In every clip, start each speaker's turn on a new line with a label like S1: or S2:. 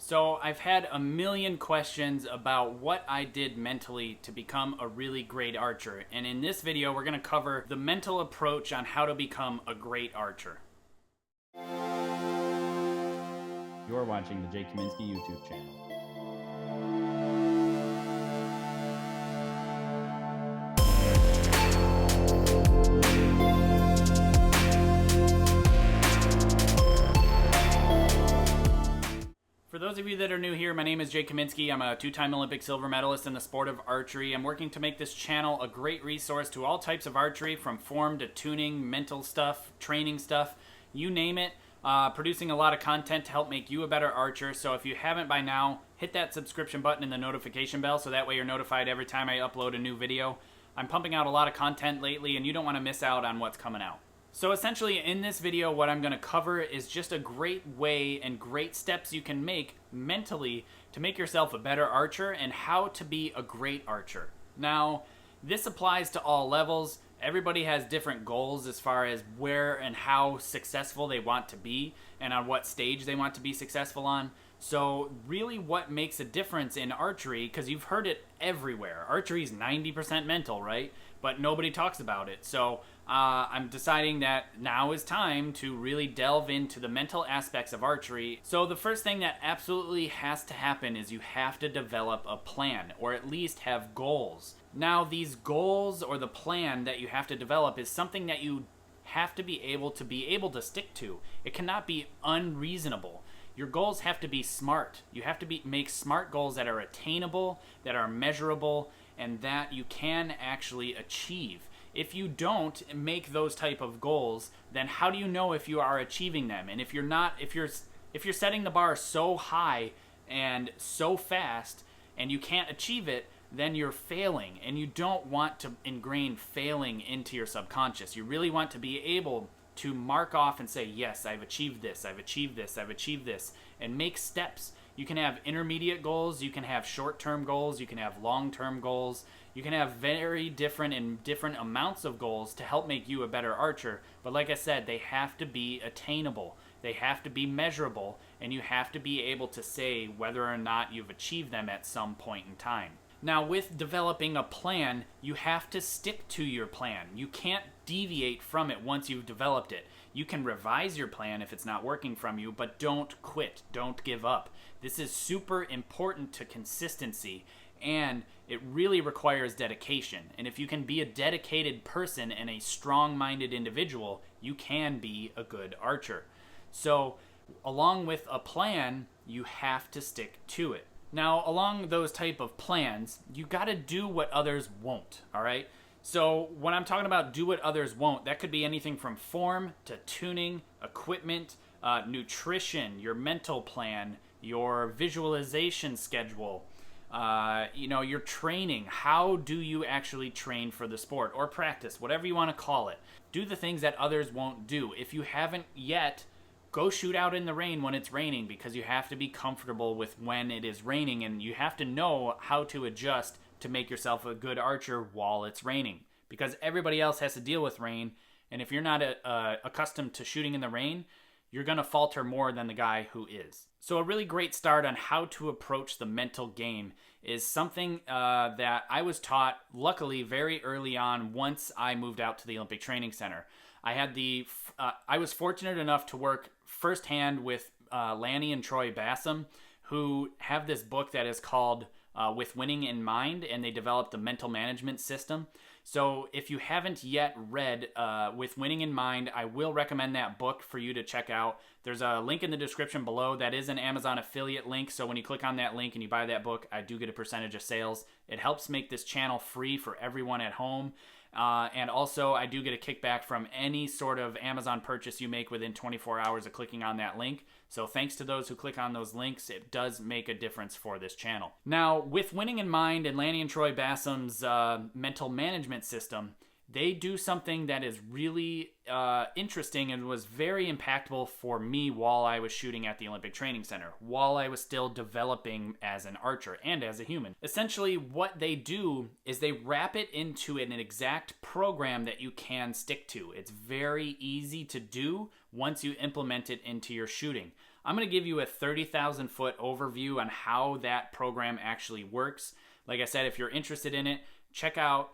S1: So I've had a million questions about what I did mentally to become a really great archer. And in this video, we're going to cover the mental approach on how to become a great archer.
S2: You're watching the Jay Kaminsky YouTube channel.
S1: For those of you that are new here, my name is Jay Kaminsky. I'm a two-time Olympic silver medalist in the sport of archery. I'm working to make this channel a great resource to all types of archery, from form to tuning, mental stuff, training stuff, you name it. Producing a lot of content to help make you a better archer. So if you haven't by now, hit that subscription button and the notification bell so that way you're notified every time I upload a new video. I'm pumping out a lot of content lately and you don't want to miss out on what's coming out. So essentially in this video, what I'm going to cover is just a great way and great steps you can make mentally to make yourself a better archer and how to be a great archer. Now, this applies to all levels. Everybody has different goals as far as where and how successful they want to be and on what stage they want to be successful on. So really what makes a difference in archery, because you've heard it everywhere, archery is 90% mental, right? But nobody talks about it. So I'm deciding that now is time to really delve into the mental aspects of archery. So the first thing that absolutely has to happen is you have to develop a plan, or at least have goals. Now these goals or the plan that you have to develop is something that you have to be able to stick to. It cannot be unreasonable. Your goals have to be smart. You have to make smart goals that are attainable, that are measurable, and that you can actually achieve. If you don't make those type of goals, then how do you know if you are achieving them? And if you're setting the bar so high and so fast and you can't achieve it, then you're failing, and you don't want to ingrain failing into your subconscious. You really want to be able to mark off and say, yes, I've achieved this, I've achieved this, I've achieved this, and make steps. You can have intermediate goals, you can have short-term goals, you can have long-term goals, you can have very different amounts of goals to help make you a better archer. But like I said, they have to be attainable, they have to be measurable, and you have to be able to say whether or not you've achieved them at some point in time. Now, with developing a plan, you have to stick to your plan. You can't deviate from it once you've developed it. You can revise your plan if it's not working from you, but don't quit. Don't give up. This is super important to consistency, and it really requires dedication. And if you can be a dedicated person and a strong-minded individual, you can be a good archer. So, along with a plan, you have to stick to it. Now, along those type of plans, you got to do what others won't, all right? So when I'm talking about do what others won't, that could be anything from form to tuning, equipment, nutrition, your mental plan, your visualization schedule, your training. How do you actually train for the sport or practice, whatever you want to call it? Do the things that others won't do. If you haven't yet, go shoot out in the rain when it's raining, because you have to be comfortable with when it is raining, and you have to know how to adjust to make yourself a good archer while it's raining, because everybody else has to deal with rain, and if you're not accustomed to shooting in the rain, you're going to falter more than the guy who is. So a really great start on how to approach the mental game is something that I was taught, luckily, very early on once I moved out to the Olympic Training Center. I was fortunate enough to work firsthand with Lanny and Troy Bassam, who have this book that is called With Winning in Mind, and they developed the mental management system. So if you haven't yet read With Winning in Mind, I will recommend that book for you to check out. There's a link in the description below. That is an Amazon affiliate link, so when you click on that link and you buy that book, I do get a percentage of sales. It helps make this channel free for everyone at home. And also, I do get a kickback from any sort of Amazon purchase you make within 24 hours of clicking on that link. So thanks to those who click on those links, it does make a difference for this channel. Now, with Winning in Mind and Lanny and Troy Bassam's mental management system, they do something that is really interesting and was very impactful for me while I was shooting at the Olympic Training Center, while I was still developing as an archer and as a human. Essentially, what they do is they wrap it into an exact program that you can stick to. It's very easy to do once you implement it into your shooting. I'm going to give you a 30,000 foot overview on how that program actually works. Like I said, if you're interested in it, check out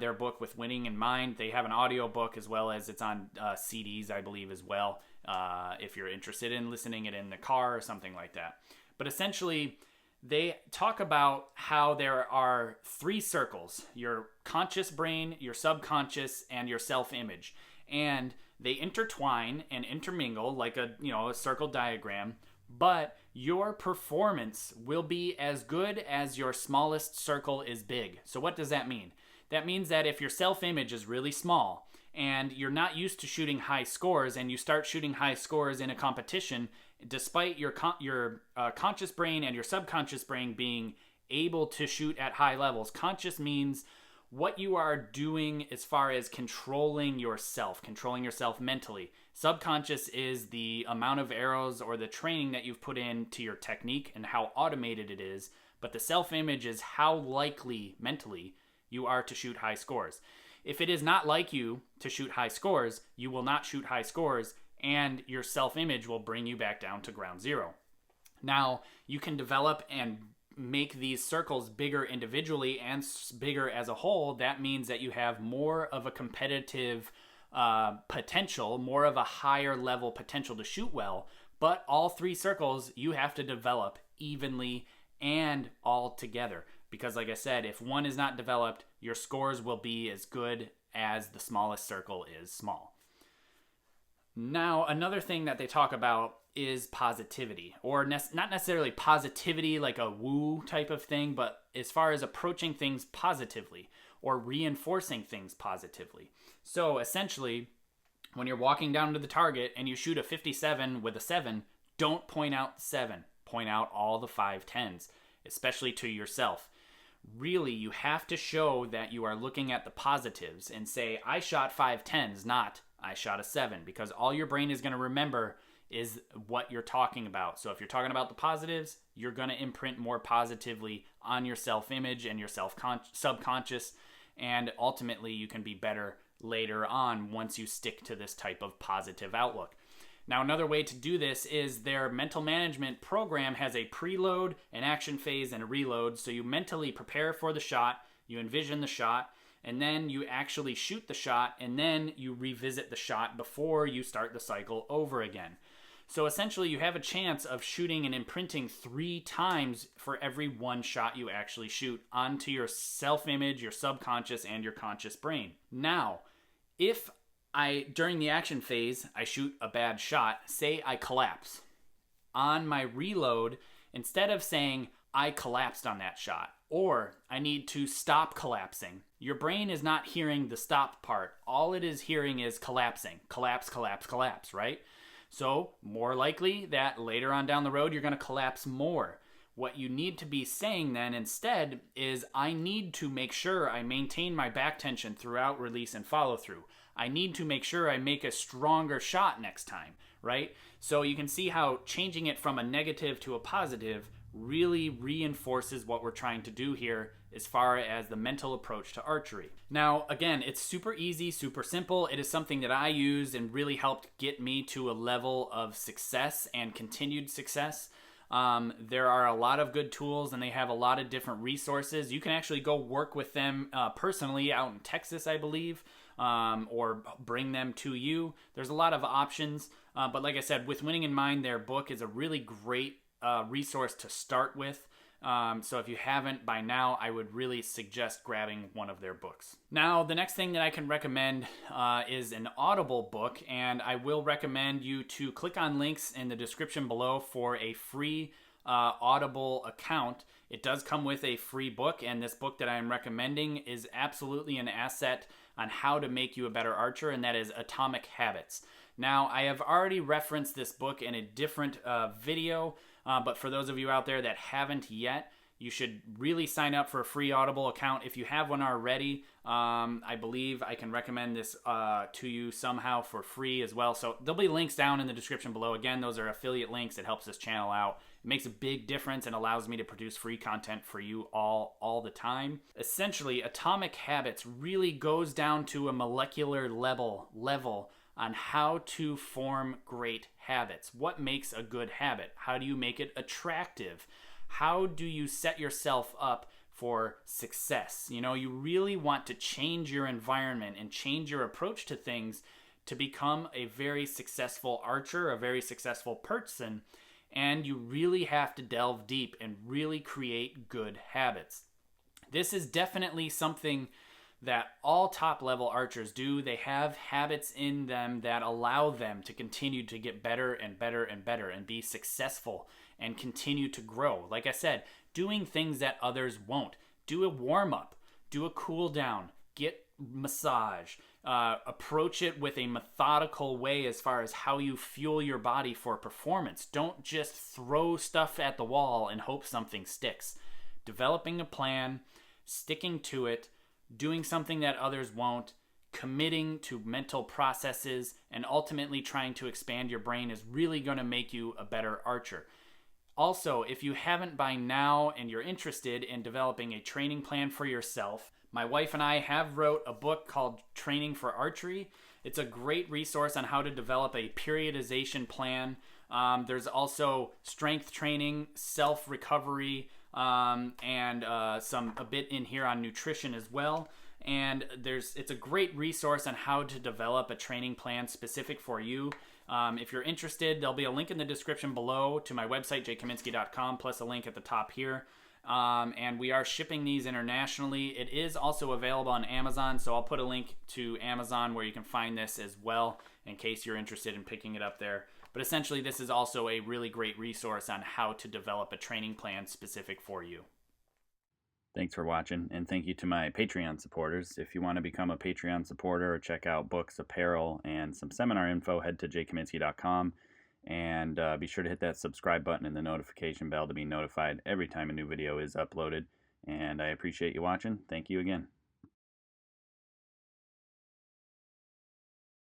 S1: their book With Winning in Mind. They have an audio book as well as it's on CDs, I believe, as well, if you're interested in listening it in the car or something like that. But essentially, they talk about how there are 3 circles: your conscious brain, your subconscious, and your self-image. And they intertwine and intermingle like a circle diagram, but your performance will be as good as your smallest circle is big. So what does that mean? That means that if your self-image is really small and you're not used to shooting high scores, and you start shooting high scores in a competition, despite your conscious brain and your subconscious brain being able to shoot at high levels. Conscious means what you are doing as far as controlling yourself mentally. Subconscious is the amount of arrows or the training that you've put into your technique and how automated it is. But the self-image is how likely mentally you are to shoot high scores. If it is not like you to shoot high scores, you will not shoot high scores, and your self-image will bring you back down to ground zero. Now, you can develop and make these circles bigger individually and bigger as a whole. That means that you have more of a competitive potential, more of a higher level potential to shoot well. But all 3 circles you have to develop evenly and all together. Because like I said, if one is not developed, your scores will be as good as the smallest circle is small. Now, another thing that they talk about is positivity, or not necessarily positivity like a woo type of thing, but as far as approaching things positively or reinforcing things positively. So essentially, when you're walking down to the target and you shoot a 57 with a 7, don't point out the 7. Point out all the 5 10s, especially to yourself. Really, you have to show that you are looking at the positives and say, I shot 5 10s, not I shot a 7, because all your brain is going to remember is what you're talking about. So if you're talking about the positives, you're going to imprint more positively on your self-image and your subconscious, and ultimately you can be better later on once you stick to this type of positive outlook. Now, another way to do this is their mental management program has a preload, an action phase, and a reload. So you mentally prepare for the shot, you envision the shot, and then you actually shoot the shot, and then you revisit the shot before you start the cycle over again. So essentially, you have a chance of shooting and imprinting 3 times for every 1 shot you actually shoot onto your self-image, your subconscious, and your conscious brain. Now, if during the action phase, I shoot a bad shot, say I collapse. On my reload, instead of saying, I collapsed on that shot, or I need to stop collapsing, your brain is not hearing the stop part. All it is hearing is collapsing. Collapse, collapse, collapse, right? So, more likely that later on down the road, you're going to collapse more. What you need to be saying then instead is, I need to make sure I maintain my back tension throughout release and follow through. I need to make sure I make a stronger shot next time, right? So you can see how changing it from a negative to a positive really reinforces what we're trying to do here as far as the mental approach to archery. Now, again, it's super easy, super simple. It is something that I used and really helped get me to a level of success and continued success. There are a lot of good tools, and they have a lot of different resources. You can actually go work with them personally out in Texas, I believe, or bring them to you. There's a lot of options, but like I said, With Winning in Mind, their book is a really great resource to start with. So if you haven't by now, I would really suggest grabbing one of their books. Now, the next thing that I can recommend is an Audible book, and I will recommend you to click on links in the description below for a free Audible account. It does come with a free book, and this book that I am recommending is absolutely an asset on how to make you a better archer, and that is Atomic Habits. Now, I have already referenced this book in a different video, but for those of you out there that haven't yet, you should really sign up for a free Audible account. If you have one already, I believe I can recommend this to you somehow for free as well. So there'll be links down in the description below. Again, those are affiliate links. It helps this channel out. It makes a big difference and allows me to produce free content for you all the time. Essentially, Atomic Habits really goes down to a molecular level on how to form great habits. What makes a good habit? How do you make it attractive? How do you set yourself up for success? You know, you really want to change your environment and change your approach to things to become a very successful archer, a very successful person, and you really have to delve deep and really create good habits. This is definitely something that all top level archers do. They have habits in them that allow them to continue to get better and better and better and be successful and continue to grow. Like I said, doing things that others won't. Do a warm up, do a cool down, get massage, approach it with a methodical way as far as how you fuel your body for performance. Don't just throw stuff at the wall and hope something sticks. Developing a plan, sticking to it, doing something that others won't, committing to mental processes, and ultimately trying to expand your brain is really going to make you a better archer. Also, if you haven't by now and you're interested in developing a training plan for yourself, my wife and I have wrote a book called Training for Archery. It's a great resource on how to develop a periodization plan. There's also strength training, self-recovery, and a bit in here on nutrition as well. And it's a great resource on how to develop a training plan specific for you. If you're interested, there'll be a link in the description below to my website, jkaminsky.com, plus a link at the top here. And we are shipping these internationally. It is also available on Amazon, so I'll put a link to Amazon where you can find this as well in case you're interested in picking it up there. But essentially, this is also a really great resource on how to develop a training plan specific for you.
S2: Thanks for watching, and thank you to my Patreon supporters. If you want to become a Patreon supporter or check out books, apparel, and some seminar info, head to jkaminsky.com. And be sure to hit that subscribe button and the notification bell to be notified every time a new video is uploaded. And I appreciate you watching. Thank you again.